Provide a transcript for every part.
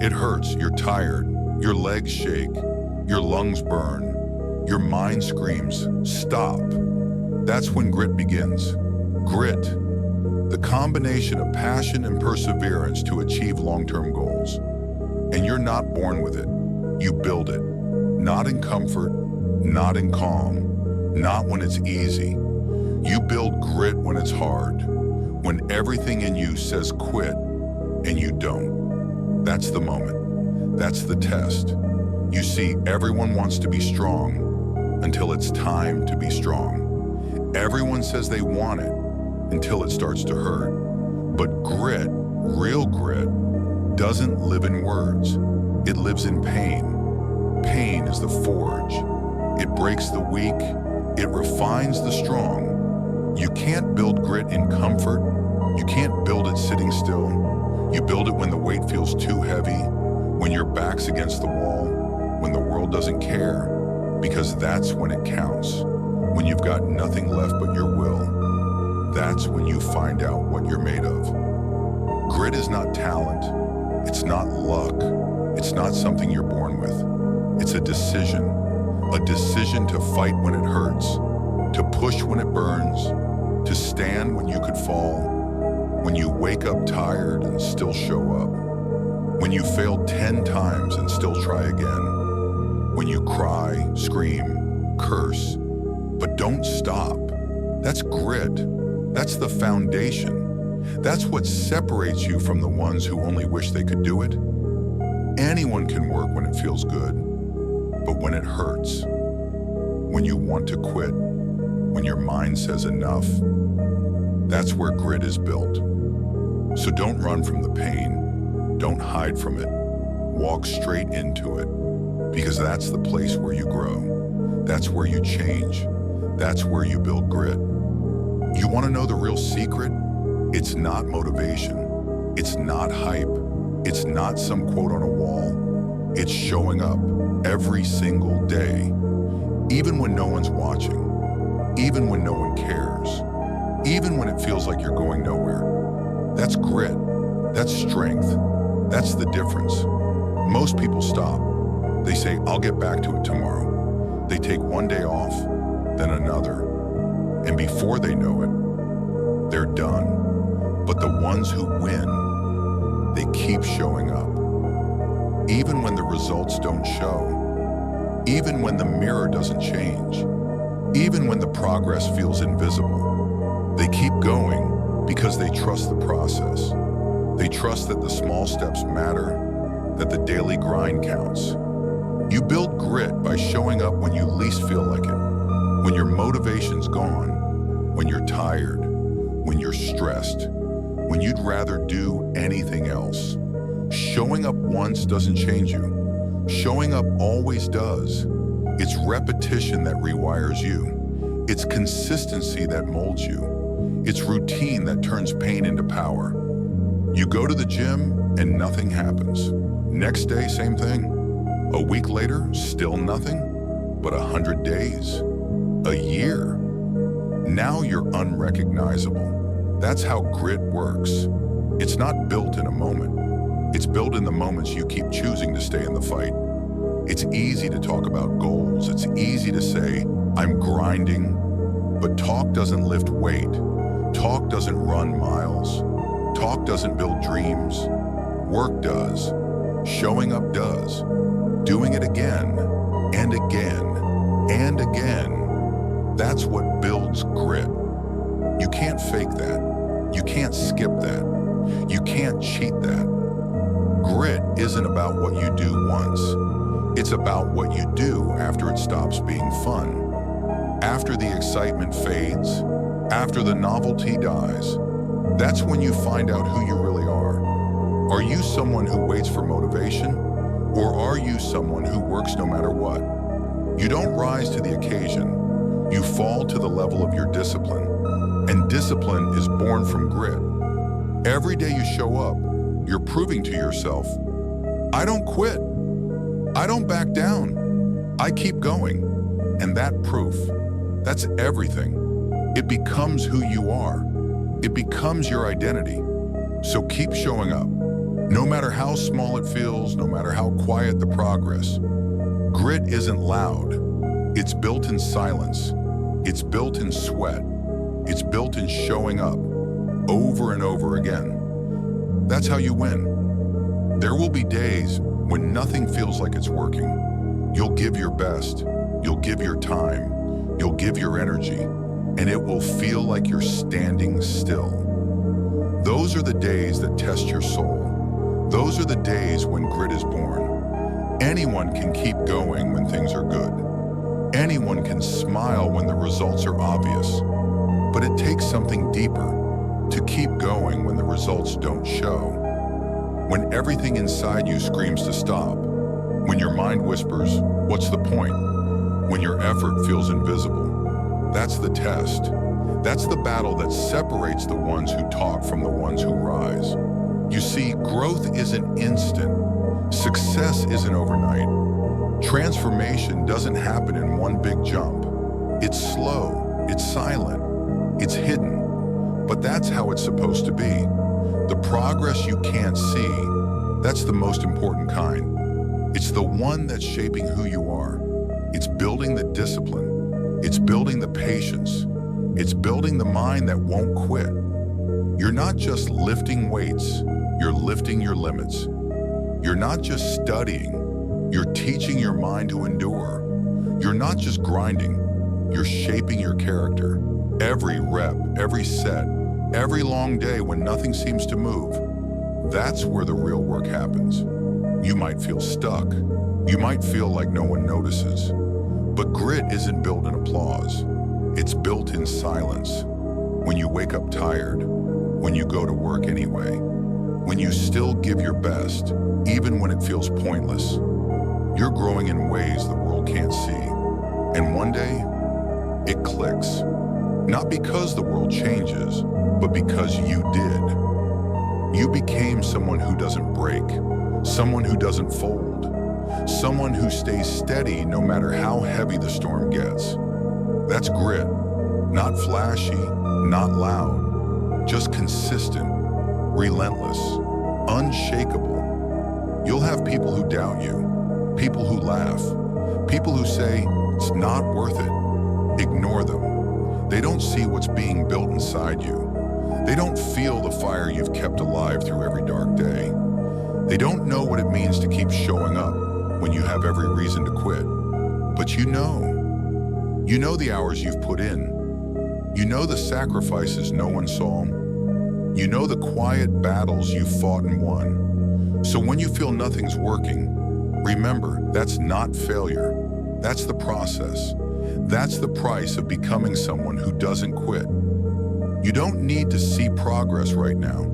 It hurts, you're tired, your legs shake, your lungs burn, your mind screams, stop. That's when grit begins. Grit, the combination of passion and perseverance to achieve long-term goals. And you're not born with it, you build it. Not in comfort, not in calm, not when it's easy. You build grit when it's hard, when everything in you says quit and you don't. That's the moment. That's the test. You see, everyone wants to be strong until it's time to be strong. Everyone says they want it until it starts to hurt. But grit, real grit, doesn't live in words. It lives in pain. Pain is the forge. It breaks the weak. It refines the strong. You can't build grit in comfort. You can't build it sitting still. You build it when the weight feels too heavy, when your back's against the wall, when the world doesn't care, because that's when it counts. When you've got nothing left but your will, that's when you find out what you're made of. Grit is not talent. It's not luck. It's not something you're born with. It's a decision to fight when it hurts, to push when it burns, to stand when you could fall, when you wake up tired and still show up, when you failed 10 times and still try again, when you cry, scream, curse, but don't stop. That's grit. That's the foundation. That's what separates you from the ones who only wish they could do it. Anyone can work when it feels good, but when it hurts, when you want to quit, when your mind says enough, that's where grit is built. So don't run from the pain, don't hide from it, walk straight into it, because that's the place where you grow, that's where you change, that's where you build grit. You want to know the real secret? It's not motivation, it's not hype, it's not some quote on a wall, it's showing up every single day, even when no one's watching, even when no one cares, even when it feels like you're going nowhere. That's grit, that's strength, that's the difference. Most people stop. They say, I'll get back to it tomorrow. They take one day off, then another, and before they know it, they're done. But the ones who win, they keep showing up. Even when the results don't show, even when the mirror doesn't change, even when the progress feels invisible, they keep going because they trust the process. They trust that the small steps matter, that the daily grind counts. You build grit by showing up when you least feel like it, when your motivation's gone, when you're tired, when you're stressed, when you'd rather do anything else. Showing up once doesn't change you. Showing up always does. It's repetition that rewires you. It's consistency that molds you. It's routine that turns pain into power. You go to the gym and nothing happens. Next day, same thing. A week later, still nothing. But 100 days, a year. Now you're unrecognizable. That's how grit works. It's not built in a moment. It's built in the moments you keep choosing to stay in the fight. It's easy to talk about goals. It's easy to say, I'm grinding. But talk doesn't lift weight. Talk doesn't run miles. Talk doesn't build dreams. Work does. Showing up does. Doing it again and again and again. That's what builds grit. You can't fake that. You can't skip that. You can't cheat that. Grit isn't about what you do once. It's about what you do after it stops being fun. After the excitement fades, after the novelty dies, that's when you find out who you really are. Are you someone who waits for motivation? Or are you someone who works no matter what? You don't rise to the occasion. You fall to the level of your discipline. And discipline is born from grit. Every day you show up, you're proving to yourself, I don't quit. I don't back down. I keep going. And that proof, that's everything. It becomes who you are. It becomes your identity. So keep showing up. No matter how small it feels, no matter how quiet the progress, grit isn't loud. It's built in silence. It's built in sweat. It's built in showing up over and over again. That's how you win. There will be days when nothing feels like it's working. You'll give your best. You'll give your time. You'll give your energy, and it will feel like you're standing still. Those are the days that test your soul. Those are the days when grit is born. Anyone can keep going when things are good. Anyone can smile when the results are obvious. But it takes something deeper to keep going when the results don't show. When everything inside you screams to stop. When your mind whispers, "What's the point?" When your effort feels invisible. That's the test. That's the battle that separates the ones who talk from the ones who rise. You see, growth isn't instant. Success isn't overnight. Transformation doesn't happen in one big jump. It's slow, it's silent, it's hidden. But that's how it's supposed to be. The progress you can't see, that's the most important kind. It's the one that's shaping who you are. It's building the discipline. It's building the patience. It's building the mind that won't quit. You're not just lifting weights, you're lifting your limits. You're not just studying, you're teaching your mind to endure. You're not just grinding, you're shaping your character. Every rep, every set, every long day when nothing seems to move, that's where the real work happens. You might feel stuck. You might feel like no one notices. But grit isn't built in applause. It's built in silence. When you wake up tired, when you go to work anyway, when you still give your best, even when it feels pointless, you're growing in ways the world can't see. And one day, it clicks. Not because the world changes, but because you did. You became someone who doesn't break, someone who doesn't fold, someone who stays steady no matter how heavy the storm gets. That's grit. Not flashy, not loud, just consistent, relentless, unshakable. You'll have people who doubt you, people who laugh, people who say, "It's not worth it." Ignore them. They don't see what's being built inside you. They don't feel the fire you've kept alive through every dark day. They don't know what it means to keep showing up when you have every reason to quit. But you know the hours you've put in. You know the sacrifices no one saw. You know the quiet battles you've fought and won. So when you feel nothing's working, remember, that's not failure. That's the process. That's the price of becoming someone who doesn't quit. You don't need to see progress right now.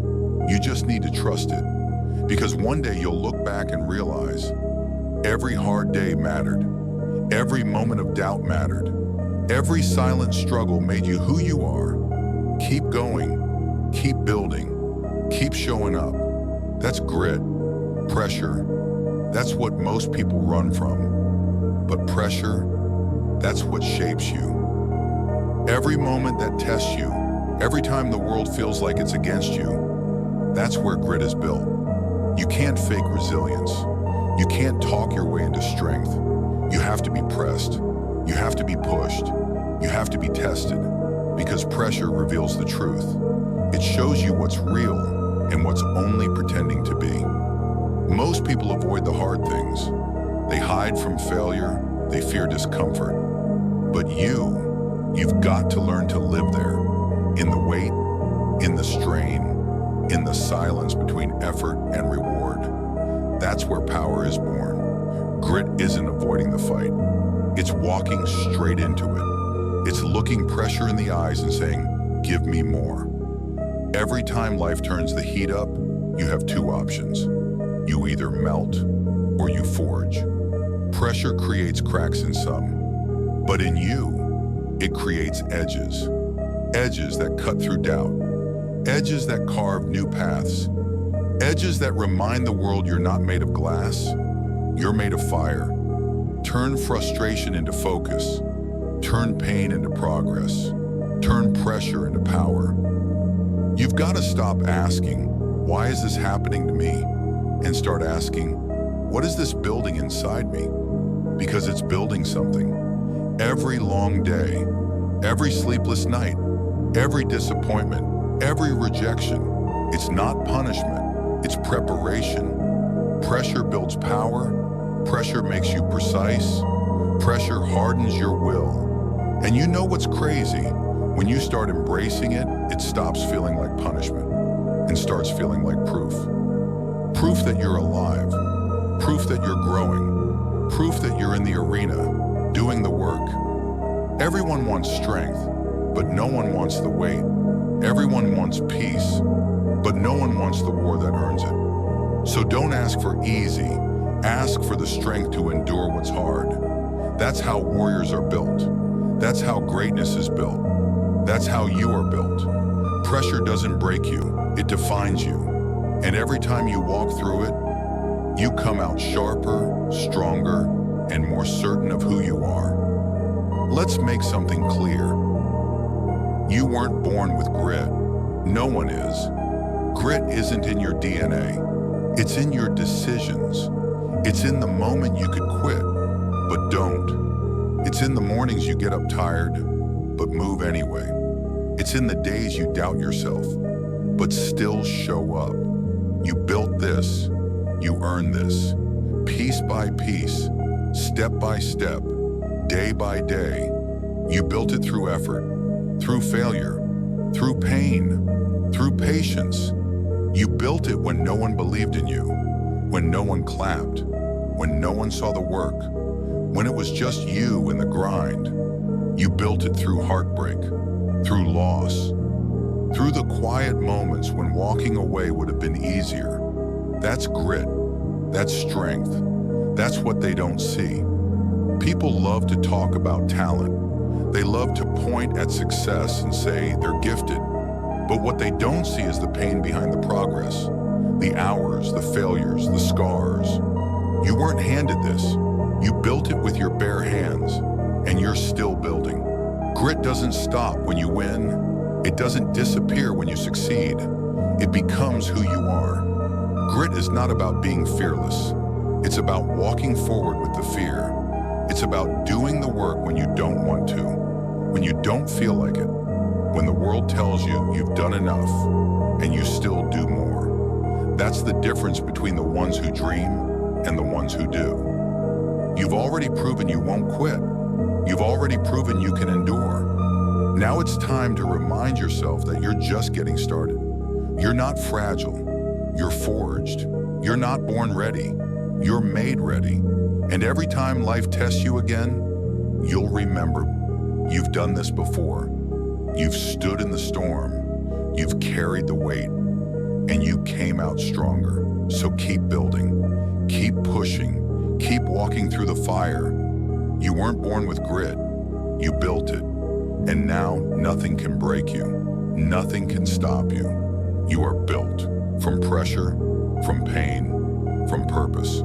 You just need to trust it. Because one day you'll look back and realize every hard day mattered. Every moment of doubt mattered. Every silent struggle made you who you are. Keep going. Keep building. Keep showing up. That's grit. Pressure. That's what most people run from. But pressure, that's what shapes you. Every moment that tests you, every time the world feels like it's against you, that's where grit is built. You can't fake resilience. You can't talk your way into strength. You have to be pressed. You have to be pushed. You have to be tested. Because pressure reveals the truth. It shows you what's real and what's only pretending to be. Most people avoid the hard things. They hide from failure. They fear discomfort. But you've got to learn to live there. In the wait, in the strain, in the silence between effort and reward. That's where power is born. Grit isn't avoiding the fight. It's walking straight into it. It's looking pressure in the eyes and saying, "Give me more." Every time life turns the heat up, you have two options. You either melt or you forge. Pressure creates cracks in some, but in you, it creates edges. Edges that cut through doubt. Edges that carve new paths. Edges that remind the world you're not made of glass. You're made of fire. Turn frustration into focus. Turn pain into progress. Turn pressure into power. You've got to stop asking, "Why is this happening to me?" and start asking, what is this building inside me? Because it's building something. Every long day, every sleepless night, every disappointment, every rejection, it's not punishment, it's preparation. Pressure builds power, pressure makes you precise, pressure hardens your will. And you know what's crazy? When you start embracing it, it stops feeling like punishment and starts feeling like proof. Proof that you're alive, proof that you're growing, proof that you're in the arena, doing the work. Everyone wants strength, but no one wants the weight. Everyone wants peace, but no one wants the war that earns it. So don't ask for easy, ask for the strength to endure what's hard. That's how warriors are built. That's how greatness is built. That's how you are built. Pressure doesn't break you, it defines you. And every time you walk through it, you come out sharper, stronger, and more certain of who you are. Let's make something clear. You weren't born with grit. No one is. Grit isn't in your DNA. It's in your decisions. It's in the moment you could quit, but don't. It's in the mornings you get up tired, but move anyway. It's in the days you doubt yourself, but still show up. You built this. You earned this. Piece by piece, step by step, day by day. You built it through effort, through failure, through pain, through patience. You built it when no one believed in you, when no one clapped, when no one saw the work, when it was just you and the grind. You built it through heartbreak, through loss, through the quiet moments when walking away would have been easier. That's grit. That's strength. That's what they don't see. People love to talk about talent. They love to point at success and say they're gifted. But what they don't see is the pain behind the progress, the hours, the failures, the scars. You weren't handed this. You built it with your bare hands, and you're still building. Grit doesn't stop when you win. It doesn't disappear when you succeed. It becomes who you are. Grit is not about being fearless. It's about walking forward with the fear. It's about doing the work when you don't want to, when you don't feel like it, when the world tells you you've done enough and you still do more. That's the difference between the ones who dream and the ones who do. You've already proven you won't quit. You've already proven you can endure. Now it's time to remind yourself that you're just getting started. You're not fragile. You're forged. You're not born ready. You're made ready. And every time life tests you again, you'll remember you've done this before. You've stood in the storm. You've carried the weight. And you came out stronger. So keep building. Keep pushing. Keep walking through the fire. You weren't born with grit. You built it. And now nothing can break you. Nothing can stop you. You are built from pressure, from pain, from purpose.